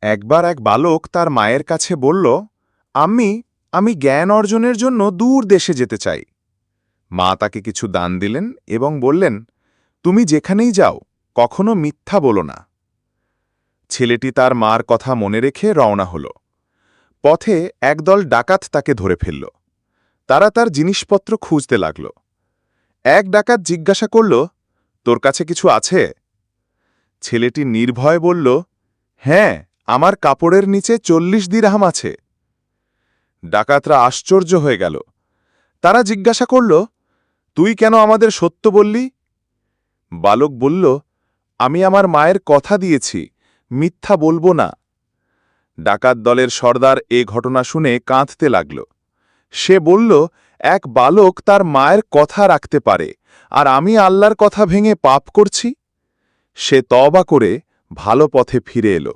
একবার এক বালক তার মায়ের কাছে বলল, আম্মি, আমি জ্ঞান অর্জনের জন্য দূর দেশে যেতে চাই। মা তাকে কিছু দান দিলেন এবং বললেন, তুমি যেখানেই যাও কখনো মিথ্যা বলো না। ছেলেটি তার মার কথা মনে রেখে রওনা হল। পথে একদল ডাকাত তাকে ধরে ফেলল। তারা তার জিনিসপত্র খুঁজতে লাগল। এক ডাকাত জিজ্ঞাসা করল, তোর কাছে কিছু আছে? ছেলেটি নির্ভয় বলল, হ্যাঁ, আমার কাপড়ের নিচে 40 দিরহাম আছে। ডাকাতরা আশ্চর্য হয়ে গেল। তারা জিজ্ঞাসা করল, তুই কেন আমাদের সত্য বললি? বালক বলল, আমি আমার মায়ের কথা দিয়েছি, মিথ্যা বলবো না। ডাকাত দলের সর্দার এ ঘটনা শুনে কাঁদতে লাগল। সে বলল, এক বালক তার মায়ের কথা রাখতে পারে, আর আমি আল্লাহর কথা ভেঙে পাপ করছি। সে তওবা করে ভালো পথে ফিরে এলো।